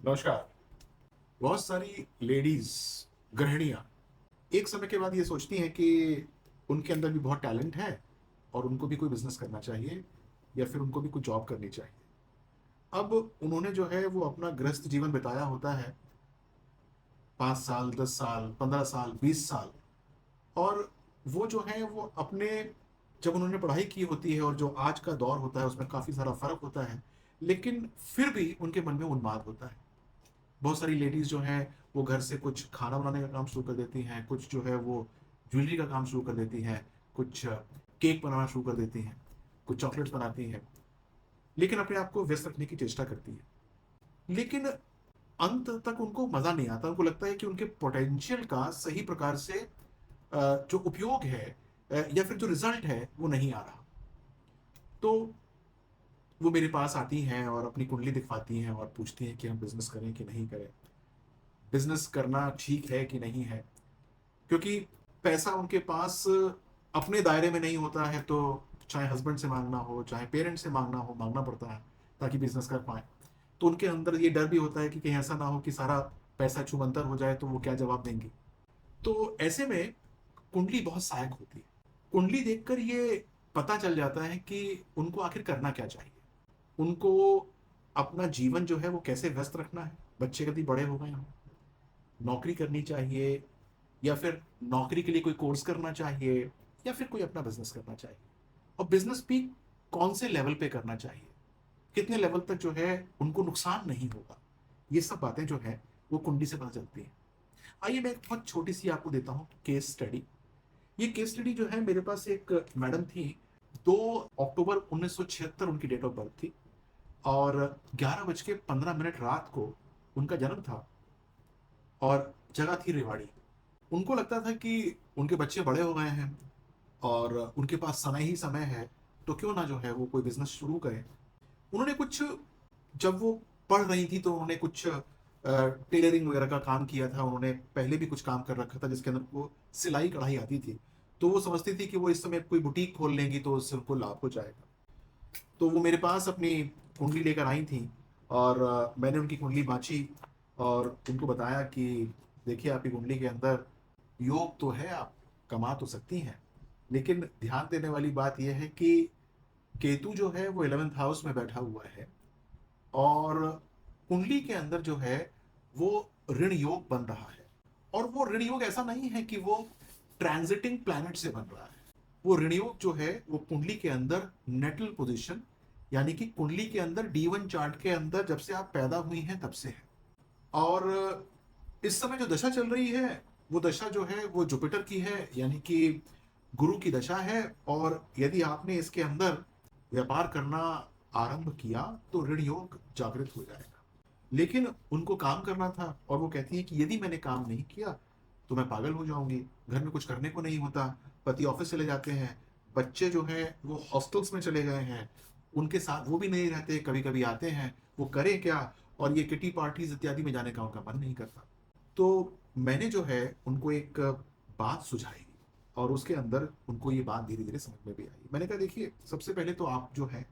नमस्कार। बहुत सारी लेडीज गृहिणियां एक समय के बाद ये सोचती हैं कि उनके अंदर भी बहुत टैलेंट है और उनको भी कोई बिजनेस करना चाहिए या फिर उनको भी कुछ जॉब करनी चाहिए। अब उन्होंने जो है वो अपना गृहस्थ जीवन बिताया होता है, 5 साल, 10 साल, 15 साल, 20 साल। और वो जो है वो अपने, जब उन्होंने पढ़ाई की होती है और जो आज का दौर होता है उसमें काफ़ी सारा फर्क होता है, लेकिन फिर भी उनके मन में उन्माद होता है। बहुत सारी लेडीज़ जो हैं वो घर से कुछ खाना बनाने का काम शुरू कर देती हैं, कुछ जो है वो ज्वेलरी का काम शुरू कर देती हैं, कुछ केक बनाना शुरू कर देती हैं, कुछ चॉकलेट्स बनाती हैं, लेकिन अपने आप को व्यस्त रखने की चेष्टा करती हैं। लेकिन अंत तक उनको मज़ा नहीं आता, उनको लगता है कि उनके पोटेंशियल का सही प्रकार से जो उपयोग है या फिर जो रिजल्ट है वो नहीं आ रहा। तो वो मेरे पास आती हैं और अपनी कुंडली दिखवाती हैं और पूछती हैं कि हम बिज़नेस करें कि नहीं करें, बिज़नेस करना ठीक है कि नहीं है। क्योंकि पैसा उनके पास अपने दायरे में नहीं होता है, तो चाहे हस्बैंड से माँगना हो, चाहे पेरेंट्स से माँगना हो, माँगना पड़ता है ताकि बिज़नेस कर पाएँ। तो उनके अंदर ये डर भी होता है कि कहीं ऐसा ना हो कि सारा पैसा छूमंतर हो जाए तो वो क्या जवाब देंगी। तो ऐसे में कुंडली बहुत सहायक होती है। कुंडली देखकर ये पता चल जाता है कि उनको आखिर करना क्या चाहिए। उनको अपना जीवन जो है वो कैसे व्यस्त रखना है। बच्चे कभी बड़े हो गए हों, नौकरी करनी चाहिए या फिर नौकरी के लिए कोई कोर्स करना चाहिए या फिर कोई अपना बिज़नेस करना चाहिए। और बिज़नेस भी कौन से लेवल पे करना चाहिए, कितने लेवल तक जो है उनको नुकसान नहीं होगा। ये सब बातें जो हैं वो कुंडली से पता चलती हैं। आइए मैं एक बहुत छोटी-सी आपको देता हूँ केस स्टडी। ये केस स्टडी जो है, मेरे पास एक मैडम थी, 2 अक्टूबर 1976 उनकी डेट ऑफ बर्थ थी और 11:15 रात को उनका जन्म था और जगह थी रेवाड़ी। उनको लगता था कि उनके बच्चे बड़े हो गए हैं और उनके पास समय ही समय है, तो क्यों ना जो है वो कोई बिज़नेस शुरू करें। उन्होंने कुछ, जब वो पढ़ रही थी तो उन्होंने कुछ टेलरिंग वगैरह का काम किया था। उन्होंने पहले भी कुछ काम कर रखा था जिसके अंदर उनको सिलाई-कढ़ाई आती थी। तो वो समझती थी कि वो इस समय कोई बुटीक खोल लेंगी तो उससे उनको लाभ हो जाएगा। तो वो मेरे पास अपनी कुंडली लेकर आई थीं और मैंने उनकी कुंडली बाँची और उनको बताया कि देखिए, आपकी कुंडली के अंदर योग तो है, आप कमा तो सकती हैं, लेकिन ध्यान देने वाली बात ये है कि केतु जो है वो 11th हाउस में बैठा हुआ है और कुंडली के अंदर जो है वो ऋण योग बन रहा है। और वो ऋण योग ऐसा नहीं है कि वो ट्रांजिटिंग प्लैनेट से बन रहा है। वो ऋण योग जो है वो कुंडली के अंदर नेटल पोजीशन, यानी कि कुंडली के अंदर D1 चार्ट के अंदर जब से आप पैदा हुई हैं तब से है। और इस समय जो दशा चल रही है, वो दशा जो है वो जुपिटर की है, यानी कि गुरु की दशा है। और यदि आपने इसके अंदर व्यापार करना आरंभ किया तो ऋण योग जागृत हो जाएगा। लेकिन उनको काम करना था और वो कहती है कि यदि मैंने काम नहीं किया तो मैं पागल हो जाऊंगी, घर में कुछ करने को नहीं होता, पति ऑफिस चले जाते हैं, बच्चे जो हैं वो हॉस्टल्स में चले गए हैं, उनके साथ वो भी नहीं रहते, कभी कभी आते हैं, वो करें क्या। और ये किटी पार्टीज इत्यादि में जाने का उनका मन नहीं करता। तो मैंने जो है उनको एक बात सुझाई और उसके अंदर उनको ये बात धीरे धीरे समझ में भी आई। मैंने कहा देखिए, सबसे पहले तो आप जो है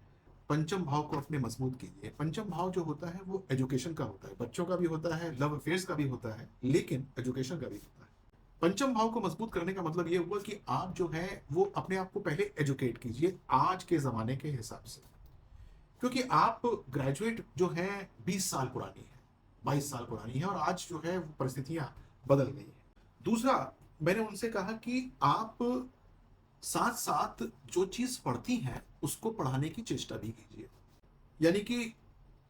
पंचम भाव को अपने मजबूत कीजिए। पंचम भाव जो होता है वो एजुकेशन का होता है, बच्चों का भी होता है, लव अफेयर्स का भी होता है, लेकिन एजुकेशन का भी होता है। पंचम भाव को मजबूत करने का मतलब ये हुआ कि आप जो है वो अपने आप को पहले एजुकेट कीजिए आज के जमाने के हिसाब से। क्योंकि आप ग्रेजुएट जो है 20 साल पुरानी है, 22 साल पुरानी है और आज जो है वो परिस्थितियां बदल गई हैं। दूसरा, मैंने उनसे कहा कि आप साथ साथ जो चीज पढ़ती हैं उसको पढ़ाने की चेष्टा भी कीजिए। यानी कि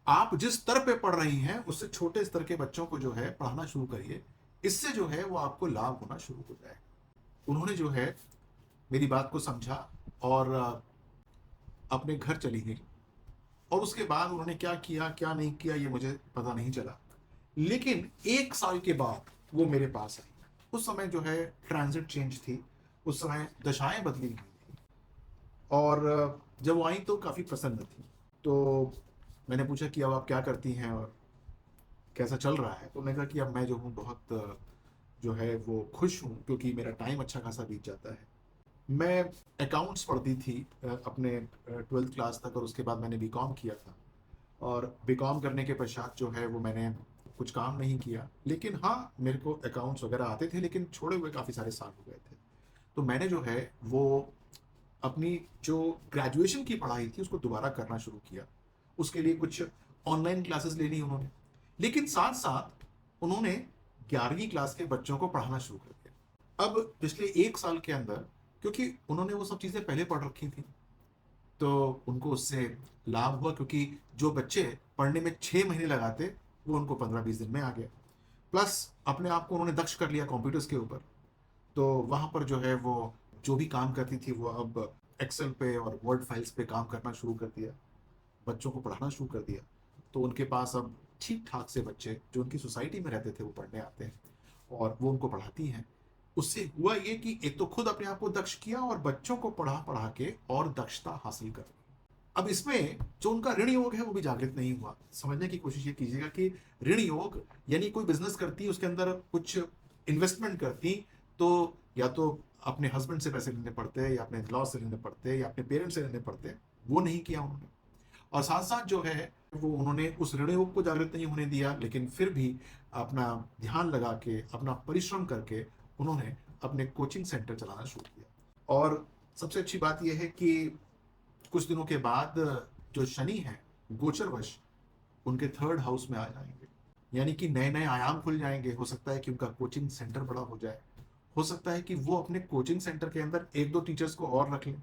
आप जिस स्तर पे पढ़ रही हैं उससे छोटे स्तर के बच्चों को जो है पढ़ाना शुरू करिए। इससे जो है वो आपको लाभ होना शुरू हो जाएगा। उन्होंने जो है मेरी बात को समझा और अपने घर चली गई। और उसके बाद उन्होंने क्या किया क्या नहीं किया ये मुझे पता नहीं चला, लेकिन 1 साल के बाद वो मेरे पास आई। उस समय जो है ट्रांजिट चेंज थी, उस समय दशाएं बदली हुई थी। और जब वो आई तो काफ़ी प्रसन्न थी। तो मैंने पूछा कि अब आप क्या करती हैं और कैसा चल रहा है। तो उन्होंने कहा कि अब मैं जो हूँ बहुत जो है वो खुश हूँ, क्योंकि मेरा टाइम अच्छा खासा बीत जाता है। मैं अकाउंट्स पढ़ती थी अपने 12th क्लास तक और उसके बाद मैंने बीकॉम किया था। और बीकॉम करने के पश्चात जो है वो मैंने कुछ काम नहीं किया, लेकिन हाँ मेरे को अकाउंट्स वगैरह आते थे, लेकिन छोड़े हुए काफ़ी सारे साल हो गए थे। तो मैंने जो है वो अपनी जो ग्रेजुएशन की पढ़ाई थी उसको दोबारा करना शुरू किया। उसके लिए कुछ ऑनलाइन क्लासेस ले ली उन्होंने, लेकिन साथ साथ उन्होंने 11वीं क्लास के बच्चों को पढ़ाना शुरू कर दिया। अब पिछले 1 साल के अंदर, क्योंकि उन्होंने वो सब चीज़ें पहले पढ़ रखी थी, तो उनको उससे लाभ हुआ, क्योंकि जो बच्चे पढ़ने में 6 महीने लगाते वो उनको 15-20 दिन में आ गया। प्लस अपने आप को उन्होंने दक्ष कर लिया कंप्यूटर्स के ऊपर। तो वहाँ पर जो है वो जो भी काम करती थी वो अब एक्सेल पे और वर्ड फाइल्स पे काम करना शुरू कर दिया, बच्चों को पढ़ाना शुरू कर दिया। तो उनके पास अब ठीक ठाक से बच्चे जो उनकी सोसाइटी में रहते थे वो पढ़ने आते हैं और वो उनको पढ़ाती हैं। उससे हुआ ये कि एक तो खुद अपने आप को दक्ष किया और बच्चों को पढ़ा पढ़ा के और दक्षता हासिल कर ली। अब इसमें जो उनका ऋण योग है वो भी जागृत नहीं हुआ। समझने की कोशिश ये कीजिएगा कि ऋण योग यानी कोई बिजनेस करती, उसके अंदर कुछ इन्वेस्टमेंट करती, तो या तो अपने हस्बैंड से पैसे लेने पड़ते, या अपने लॉ से लेने पड़ते, या अपने पेरेंट्स से लेने पड़ते। वो नहीं किया उन्होंने। और साथ साथ जो है वो उन्होंने उस ऋण योग को जागृत नहीं होने दिया, लेकिन फिर भी अपना ध्यान लगा के, अपना परिश्रम करके उन्होंने अपने कोचिंग सेंटर चलाना शुरू किया। और सबसे अच्छी बात यह है कि कुछ दिनों के बाद जो शनि है गोचरवश उनके 3rd हाउस में आ जाएंगे, यानी कि नए नए आयाम खुल जाएंगे। हो सकता है कि उनका कोचिंग सेंटर बड़ा हो जाए, हो सकता है कि वो अपने कोचिंग सेंटर के अंदर 1-2 टीचर्स को और रख लें।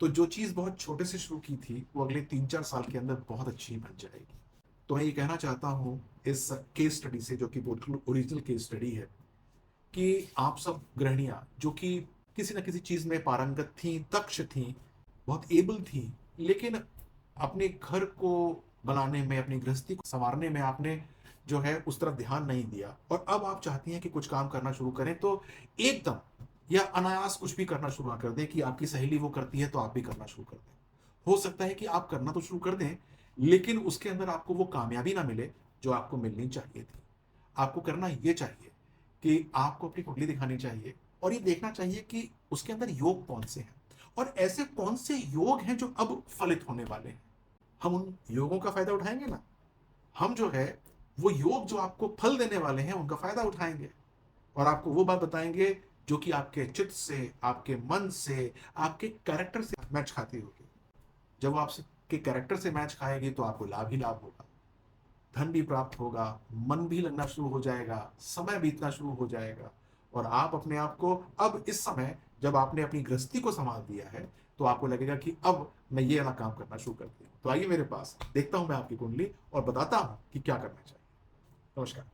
तो जो चीज़ बहुत छोटे से शुरू की थी वो अगले 3-4 साल के अंदर बहुत अच्छी बन जाएगी। तो मैं ये कहना चाहता हूँ इस केस स्टडी से, जो कि बिल्कुल ओरिजिनल केस स्टडी है, कि आप सब गृहिणियाँ जो कि किसी न किसी चीज़ में पारंगत थी, दक्ष थी, बहुत एबल थी, लेकिन अपने घर को बनाने में, अपनी गृहस्थी को संवारने में आपने जो है उस तरफ ध्यान नहीं दिया, और अब आप चाहती हैं कि कुछ काम करना शुरू करें, तो एकदम या अनायास कुछ भी करना शुरू ना कर दें कि आपकी सहेली वो करती है तो आप भी करना शुरू कर दें। हो सकता है कि आप करना तो शुरू कर दें, लेकिन उसके अंदर आपको वो कामयाबी ना मिले जो आपको मिलनी चाहिए थी। आपको करना ये चाहिए कि आपको अपनी कुंडली दिखानी चाहिए और ये देखना चाहिए कि उसके अंदर योग कौन से हैं और ऐसे कौन से योग हैं जो अब फलित होने वाले हैं। हम उन योगों का फायदा उठाएंगे ना। हम जो है वो योग जो आपको फल देने वाले हैं उनका फायदा उठाएंगे और आपको वो बात बताएंगे जो कि आपके चित्त से, आपके मन से, आपके कैरेक्टर से मैच खाती होगी। जब वो आपके कैरेक्टर से मैच खाएगी तो आपको लाभ ही लाभ होगा, धन भी प्राप्त होगा, मन भी लगना शुरू हो जाएगा, समय बीतना शुरू हो जाएगा, और आप अपने आप को अब इस समय जब आपने अपनी गृहस्थी को संभाल दिया है तो आपको लगेगा कि अब मैं ये वाला काम करना शुरू करती हूँ। तो आइए मेरे पास, देखता हूँ मैं आपकी कुंडली और बताता हूँ कि क्या करना चाहिए। नमस्कार।